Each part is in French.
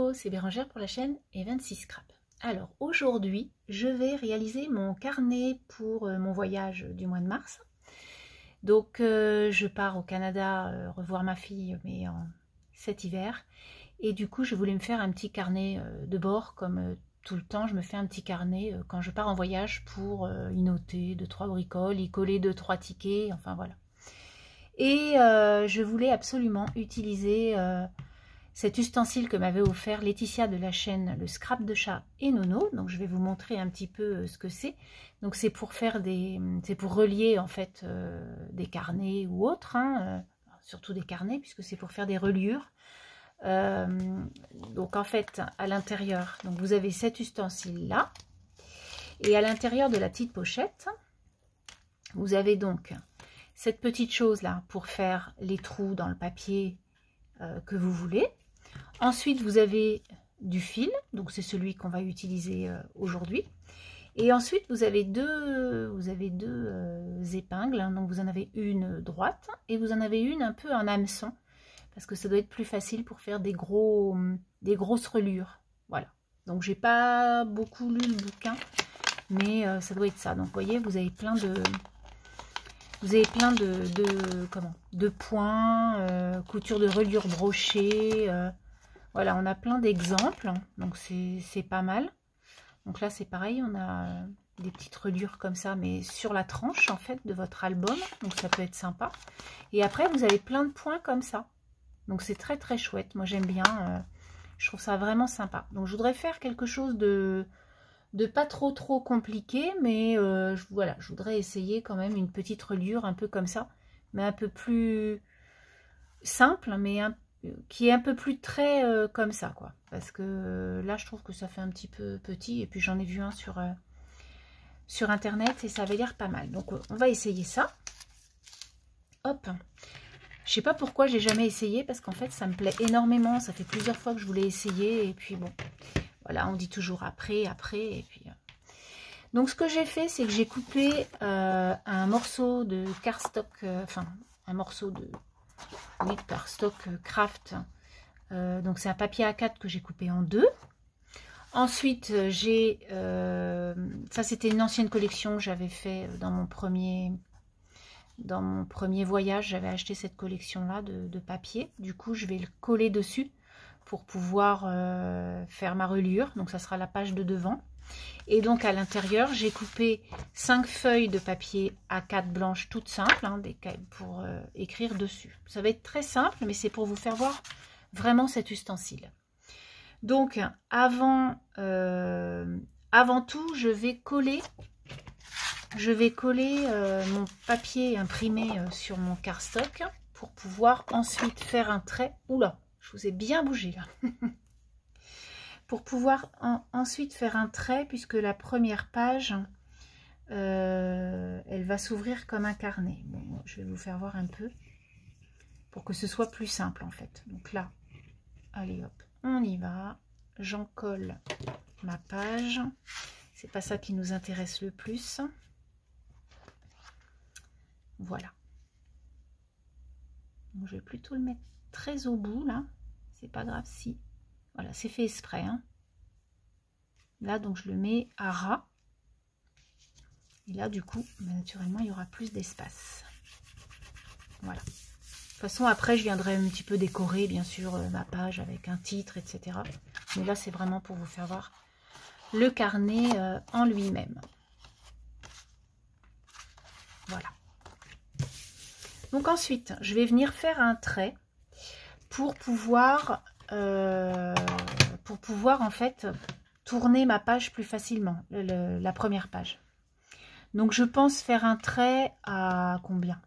Hello, c'est Bérangère pour la chaîne et 26 Scrap. Alors aujourd'hui, je vais réaliser mon carnet pour mon voyage du mois de mars. Donc je pars au Canada revoir ma fille, mais cet hiver. Et du coup, je voulais me faire un petit carnet de bord, comme tout le temps, je me fais un petit carnet quand je pars en voyage pour y noter 2-3 bricoles, y coller 2-3 tickets, enfin voilà. Et je voulais absolument utiliser cet ustensile que m'avait offert Laetitia de la chaîne Le Scrap de Chat et Nono. Donc je vais vous montrer un petit peu ce que c'est. Donc c'est pour faire c'est pour relier en fait des carnets ou autres, hein, surtout des carnets puisque c'est pour faire des reliures. Donc en fait à l'intérieur, donc vous avez cet ustensile là, et à l'intérieur de la petite pochette, vous avez donc cette petite chose là pour faire les trous dans le papier que vous voulez. Ensuite, vous avez du fil, donc c'est celui qu'on va utiliser aujourd'hui. Et ensuite, vous avez deux épingles, hein. Donc vous en avez une droite et vous en avez une un peu en hameçon, parce que ça doit être plus facile pour faire des grosses reliures. Voilà. Donc j'ai pas beaucoup lu le bouquin, mais ça doit être ça. Donc vous voyez, vous avez plein de points, couture de reliure brochée. Voilà, on a plein d'exemples, donc c'est pas mal. Donc là, c'est pareil, on a des petites reliures comme ça, mais sur la tranche, en fait, de votre album. Donc ça peut être sympa. Et après, vous avez plein de points comme ça. Donc c'est très, très chouette. Moi, j'aime bien. Je trouve ça vraiment sympa. Donc je voudrais faire quelque chose de pas trop compliqué, mais voilà, je voudrais essayer quand même une petite reliure un peu comme ça, mais un peu plus simple, mais qui est un peu plus trait comme ça, quoi. Parce que là, je trouve que ça fait un petit peu petit, et puis j'en ai vu un sur internet et ça avait l'air pas mal. Donc on va essayer ça. Hop. Je sais pas pourquoi j'ai jamais essayé, parce qu'en fait ça me plaît énormément. Ça fait plusieurs fois que je voulais essayer, et puis bon, voilà, on dit toujours après, et puis... Donc ce que j'ai fait, c'est que j'ai coupé un morceau de cardstock, un morceau de cardstock craft. Donc c'est un papier A4 que j'ai coupé en deux. Ensuite, ça c'était une ancienne collection que j'avais fait dans mon premier voyage. J'avais acheté cette collection-là de papier. Du coup, je vais le coller dessus pour pouvoir faire ma reliure. Donc ça sera la page de devant. Et donc à l'intérieur, j'ai coupé 5 feuilles de papier A4 blanche toutes simples, hein, pour écrire dessus. Ça va être très simple, mais c'est pour vous faire voir vraiment cet ustensile. Donc avant tout, je vais coller mon papier imprimé sur mon cardstock pour pouvoir ensuite faire un trait. Oula, je vous ai bien bougé là. Pour pouvoir ensuite faire un trait, puisque la première page, elle va s'ouvrir comme un carnet. Bon, je vais vous faire voir un peu, pour que ce soit plus simple en fait. Donc là, allez hop, on y va. J'en colle ma page. C'est pas ça qui nous intéresse le plus. Voilà. Donc, je vais plutôt le mettre très au bout là. C'est pas grave si... Voilà, c'est fait exprès, hein. Là, donc, je le mets à ras. Et là, du coup, naturellement, il y aura plus d'espace. Voilà. De toute façon, après, je viendrai un petit peu décorer, bien sûr, ma page avec un titre, etc. Mais là, c'est vraiment pour vous faire voir le carnet en lui-même. Voilà. Donc, ensuite, je vais venir faire un trait pour pouvoir en fait tourner ma page plus facilement, la première page. Donc je pense faire un trait à combien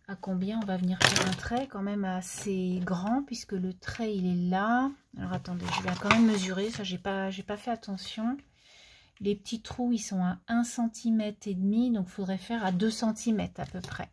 on va venir faire un trait quand même assez grand, puisque le trait il est là. Alors attendez, je vais quand même mesurer, ça j'ai pas fait attention. Les petits trous ils sont à 1,5 cm, donc il faudrait faire à 2 cm à peu près.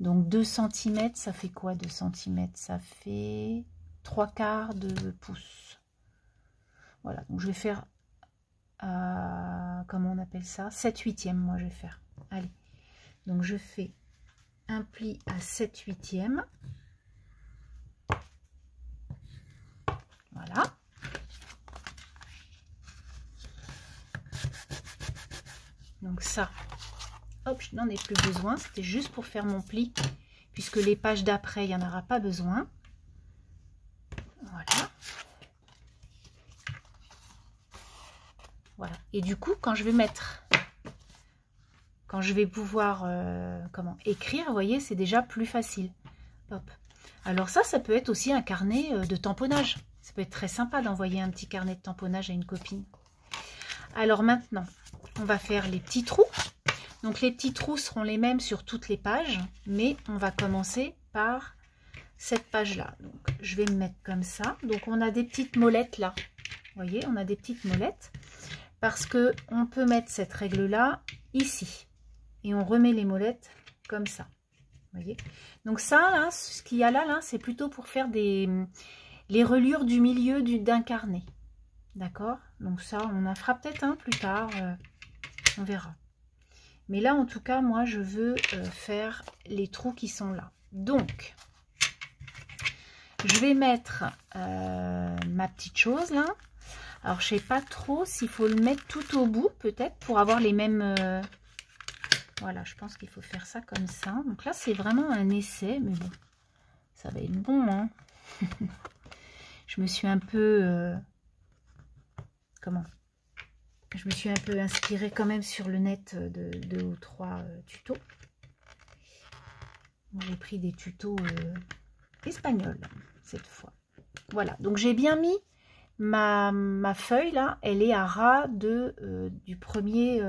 Donc 2 cm, ça fait quoi 2 cm? Ça fait 3/4 de pouce. Voilà, donc je vais faire, comment on appelle ça? 7/8e, moi je vais faire. Allez, donc je fais un pli à 7/8e. Voilà. Donc ça, hop, je n'en ai plus besoin. C'était juste pour faire mon pli, puisque les pages d'après, il n'y en aura pas besoin. Voilà. Voilà. Et du coup, quand je vais mettre, quand je vais pouvoir écrire, vous voyez, c'est déjà plus facile. Hop. Alors ça peut être aussi un carnet de tamponnage. Ça peut être très sympa d'envoyer un petit carnet de tamponnage à une copine. Alors maintenant, on va faire les petits trous. Donc les petits trous seront les mêmes sur toutes les pages, mais on va commencer par cette page-là. Donc je vais me mettre comme ça. Donc on a des petites molettes là. Vous voyez, on a des petites molettes. Parce que on peut mettre cette règle-là ici. Et on remet les molettes comme ça. Vous voyez. Donc ça, là, ce qu'il y a là, c'est plutôt pour faire les reliures du milieu d'un carnet. D'accord? Donc ça, on en fera peut-être un plus tard. On verra. Mais là, en tout cas, moi, je veux faire les trous qui sont là. Donc, je vais mettre ma petite chose là. Alors, je sais pas trop s'il faut le mettre tout au bout, peut-être, pour avoir les mêmes... Voilà, je pense qu'il faut faire ça comme ça. Donc là, c'est vraiment un essai, mais bon, ça va être bon, hein. Je me suis un peu... Je me suis un peu inspirée quand même sur le net de 2 ou 3 tutos. J'ai pris des tutos espagnols, cette fois. Voilà, donc j'ai bien mis... Ma feuille là, elle est à ras du premier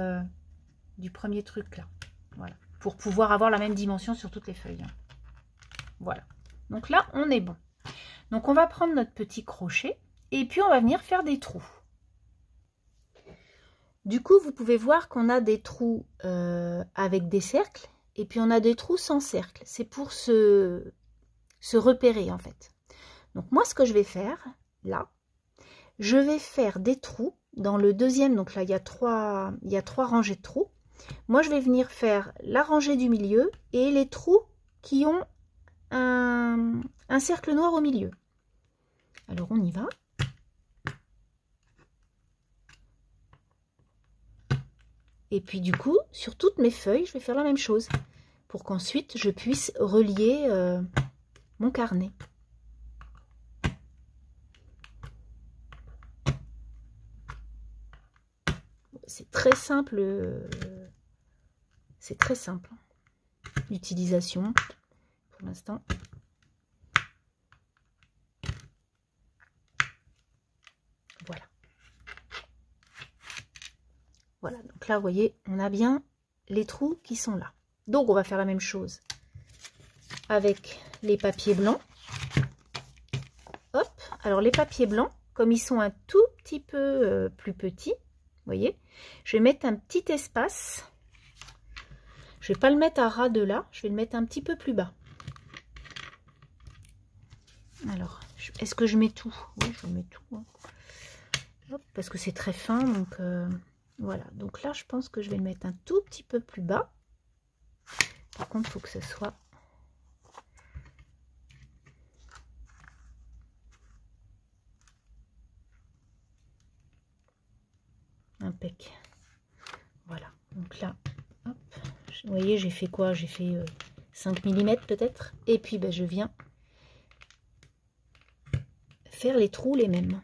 truc là. Voilà. Pour pouvoir avoir la même dimension sur toutes les feuilles. Hein. Voilà. Donc là, on est bon. Donc on va prendre notre petit crochet et puis on va venir faire des trous. Du coup, vous pouvez voir qu'on a des trous avec des cercles et puis on a des trous sans cercle. C'est pour se repérer en fait. Donc moi, ce que je vais faire là, je vais faire des trous dans le deuxième. Donc là, il y a trois rangées de trous. Moi, je vais venir faire la rangée du milieu et les trous qui ont un cercle noir au milieu. Alors, on y va. Et puis, du coup, sur toutes mes feuilles, je vais faire la même chose pour qu'ensuite, je puisse relier mon carnet. C'est très simple. C'est très simple l'utilisation pour l'instant. Voilà. Voilà, donc là, vous voyez, on a bien les trous qui sont là. Donc, on va faire la même chose avec les papiers blancs. Hop, alors les papiers blancs, comme ils sont un tout petit peu plus petits, vous voyez, je vais mettre un petit espace. Je vais pas le mettre à ras de là, je vais le mettre un petit peu plus bas. Alors, est-ce que je mets tout? Oui, je mets tout. Hein. Hop, parce que c'est très fin, donc voilà. Donc là, je pense que je vais le mettre un tout petit peu plus bas. Par contre, il faut que ce soit... impec. Voilà. Donc là, hop. Vous voyez, j'ai fait quoi? J'ai fait 5 mm peut-être. Et puis, ben, je viens faire les trous les mêmes.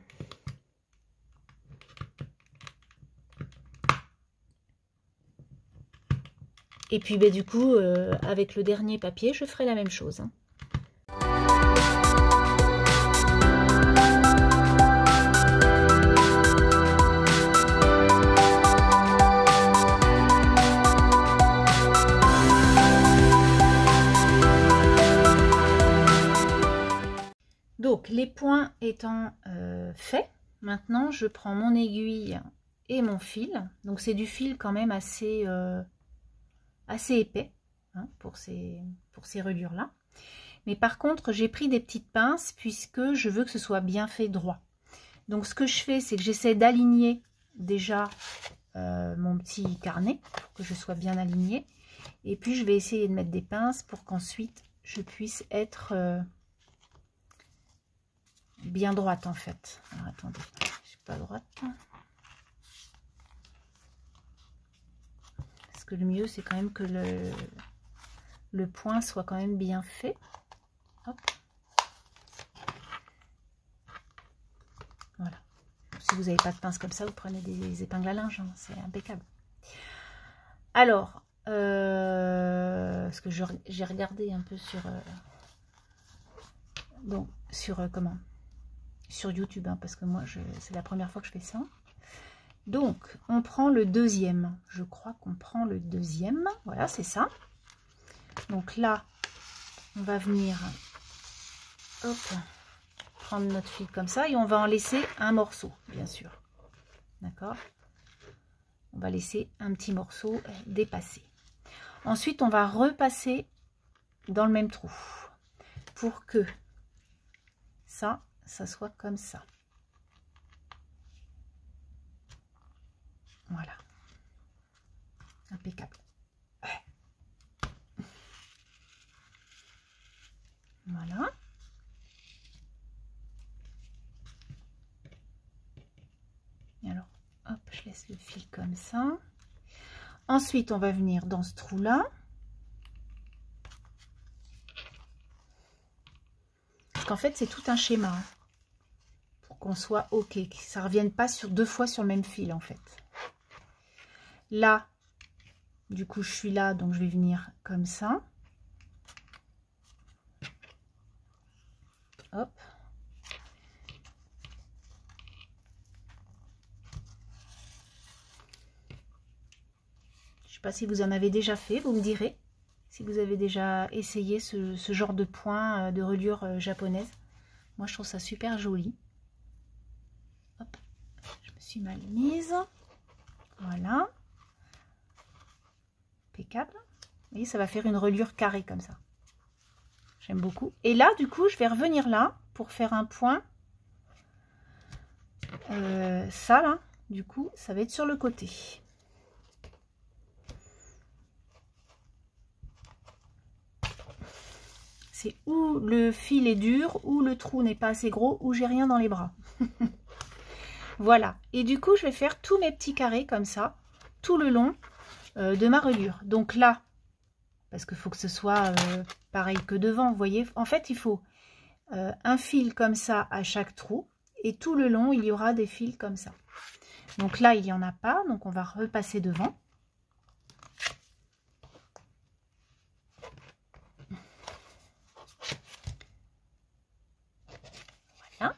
Et puis, ben, du coup, avec le dernier papier, je ferai la même chose. Hein. Donc, les points étant faits, maintenant, je prends mon aiguille et mon fil. Donc, c'est du fil quand même assez épais hein, pour ces reliures-là. Mais par contre, j'ai pris des petites pinces puisque je veux que ce soit bien fait droit. Donc, ce que je fais, c'est que j'essaie d'aligner déjà mon petit carnet pour que je sois bien alignée. Et puis, je vais essayer de mettre des pinces pour qu'ensuite, je puisse être... bien droite en fait. Alors, attendez, je suis pas droite. parce que le mieux c'est quand même que le point soit quand même bien fait. Hop. Voilà. Si vous n'avez pas de pince comme ça, vous prenez des épingles à linge, hein, c'est impeccable. Alors, parce que j'ai regardé un peu sur donc comment sur YouTube, hein, parce que moi c'est la première fois que je fais ça. Donc on prend le deuxième, je crois qu'on prend le deuxième, voilà, c'est ça. Donc là on va venir, hop, prendre notre fil comme ça et on va en laisser un morceau, bien sûr, d'accord. On va laisser un petit morceau dépasser. Ensuite on va repasser dans le même trou pour que ça soit comme ça. Voilà. Impeccable. Voilà. Et alors, hop, je laisse le fil comme ça. Ensuite, on va venir dans ce trou-là. Parce qu'en fait, c'est tout un schéma. Hein, pour qu'on soit OK, que ça ne revienne pas sur 2 fois sur le même fil, en fait. Là, du coup, je suis là, donc je vais venir comme ça. Hop. Je ne sais pas si vous en avez déjà fait, vous me direz. Si vous avez déjà essayé ce genre de point de reliure japonaise. Moi, je trouve ça super joli. Hop. Je me suis mal mise. Voilà. Impeccable. Vous voyez, ça va faire une reliure carrée comme ça. J'aime beaucoup. Et là, du coup, je vais revenir là pour faire un point. Ça, là, du coup, ça va être sur le côté. C'est où le fil est dur, ou le trou n'est pas assez gros, ou j'ai rien dans les bras. Voilà. Et du coup, je vais faire tous mes petits carrés comme ça, tout le long de ma reliure. Donc là, parce qu'il faut que ce soit pareil que devant, vous voyez. En fait, il faut un fil comme ça à chaque trou. Et tout le long, il y aura des fils comme ça. Donc là, il n'y en a pas. Donc, on va repasser devant. Voilà.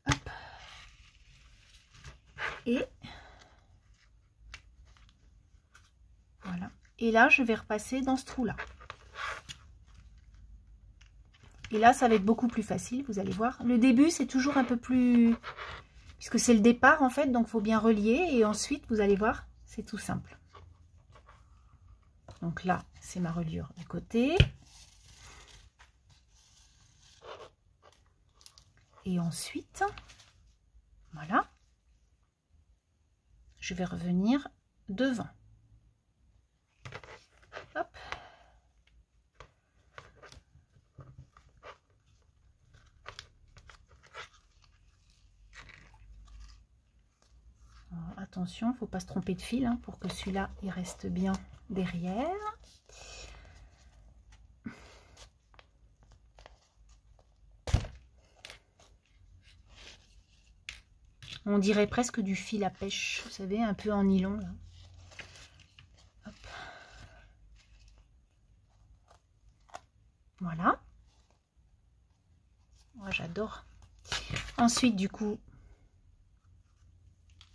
Hop. Et voilà. Et là, je vais repasser dans ce trou-là. Et là, ça va être beaucoup plus facile, vous allez voir. Le début, c'est toujours un peu plus... Puisque c'est le départ, en fait, donc il faut bien relier. Et ensuite, vous allez voir, c'est tout simple. Donc là, c'est ma reliure du côté. Et ensuite, voilà. Je vais revenir devant. Hop. Alors, attention, il ne faut pas se tromper de fil hein, pour que celui-là il reste bien derrière. On dirait presque du fil à pêche, vous savez, un peu en nylon là. Hop. Voilà. Moi, j'adore. Ensuite, du coup,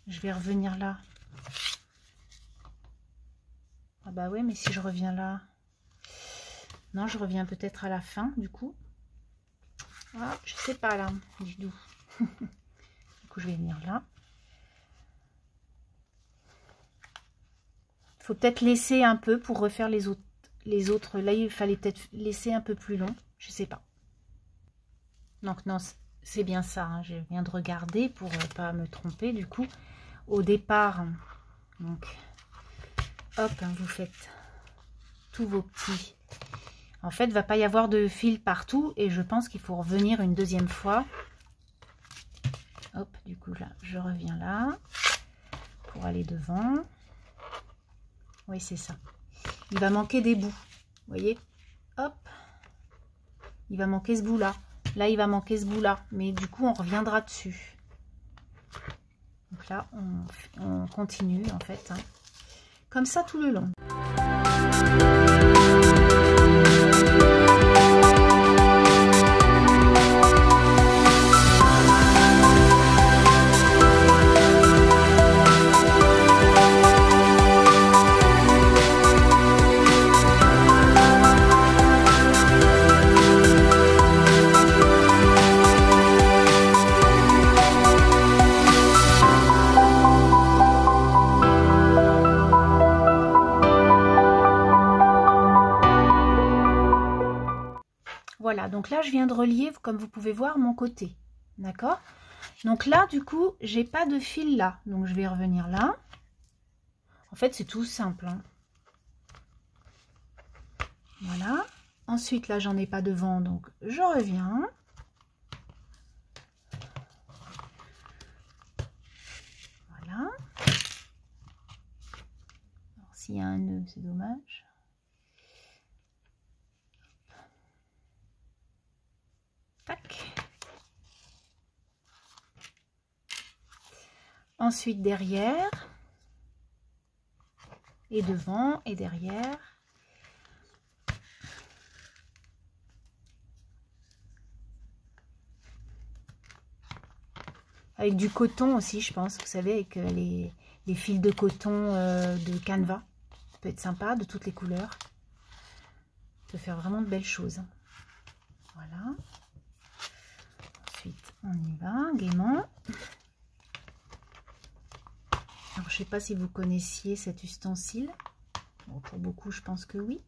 je vais revenir là. Ah bah ouais, mais si je reviens là... Non, je reviens peut-être à la fin, du coup. Ah, je sais pas là, du tout. Du coup, je vais venir là. Il faut peut-être laisser un peu pour refaire les autres. Là, il fallait peut-être laisser un peu plus long. Je sais pas. Donc non, c'est bien ça. Hein. Je viens de regarder pour ne pas me tromper. Du coup, au départ, donc, hop, hein, vous faites tous vos petits En fait, il ne va pas y avoir de fil partout et je pense qu'il faut revenir une deuxième fois. Hop, du coup là, je reviens là pour aller devant. Oui, c'est ça. Il va manquer des bouts, vous voyez? Hop, il va manquer ce bout-là. Là, il va manquer ce bout-là, mais du coup, on reviendra dessus. Donc là, on continue en fait, hein, comme ça tout le long. Voilà, donc là, je viens de relier, comme vous pouvez voir, mon côté. D'accord? Donc là, du coup, j'ai pas de fil là. Donc, je vais revenir là. En fait, c'est tout simple, hein. Voilà. Ensuite, là, j'en ai pas devant, donc je reviens. Voilà. Alors, s'il y a un nœud, c'est dommage. Tac. Ensuite derrière et devant et derrière. Avec du coton aussi, je pense, vous savez, avec les fils de coton de canevas. Ça peut être sympa, de toutes les couleurs. Ça peut faire vraiment de belles choses. Voilà. Ensuite, on y va, gaiement. Alors, je ne sais pas si vous connaissiez cet ustensile. Bon, pour beaucoup, je pense que oui.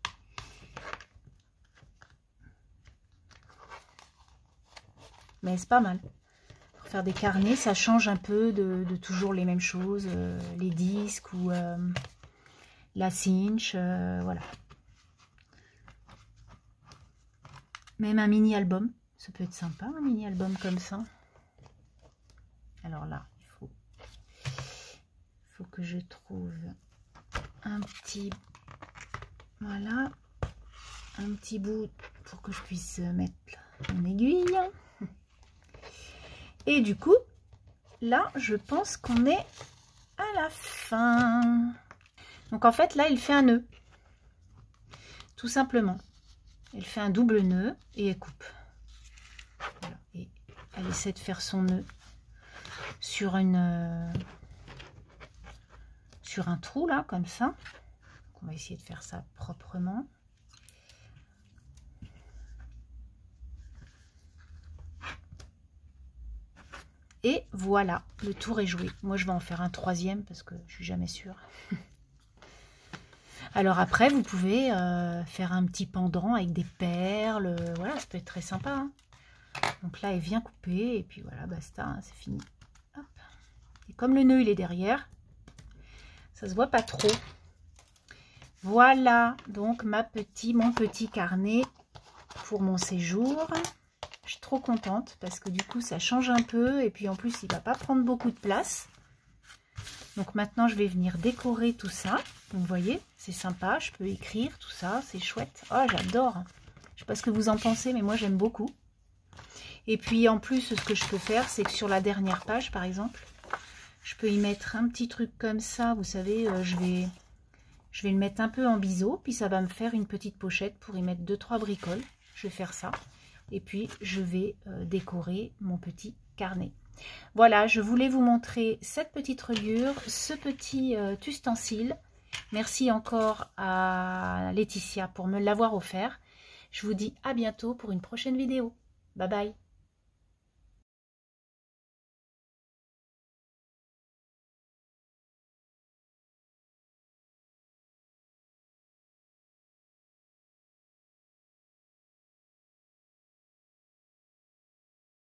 Mais c'est pas mal. Pour faire des carnets, ça change un peu de toujours les mêmes choses. Les disques ou la cinch, voilà. Même un mini-album. Ça peut être sympa, un mini-album comme ça. Alors là, il faut que je trouve un petit... Voilà. Un petit bout pour que je puisse mettre une aiguille. Et du coup, là, je pense qu'on est à la fin. Donc en fait, là, il fait un nœud. Tout simplement. Elle fait un double nœud et elle coupe. Voilà. Et elle essaie de faire son nœud sur un trou là, comme ça. Donc, on va essayer de faire ça proprement. Et voilà, le tour est joué. Moi, je vais en faire un troisième parce que je suis jamais sûre. Alors après, vous pouvez faire un petit pendant avec des perles. Voilà, ça peut être très sympa, hein. Donc là, elle vient couper et puis voilà, basta, hein, c'est fini. Hop. Et comme le nœud, il est derrière, ça se voit pas trop. Voilà, donc mon petit carnet pour mon séjour. Je suis trop contente parce que du coup, ça change un peu. Et puis en plus, il ne va pas prendre beaucoup de place. Donc maintenant, je vais venir décorer tout ça. Donc, vous voyez, c'est sympa. Je peux écrire tout ça. C'est chouette. Oh, j'adore. Je ne sais pas ce que vous en pensez, mais moi, j'aime beaucoup. Et puis en plus, ce que je peux faire, c'est que sur la dernière page, par exemple, je peux y mettre un petit truc comme ça. Vous savez, je vais le mettre un peu en biseau. Puis ça va me faire une petite pochette pour y mettre 2-3 bricoles. Je vais faire ça. Et puis, je vais décorer mon petit carnet. Voilà, je voulais vous montrer cette petite reliure, ce petit ustensile. Merci encore à Laetitia pour me l'avoir offert. Je vous dis à bientôt pour une prochaine vidéo. Bye bye.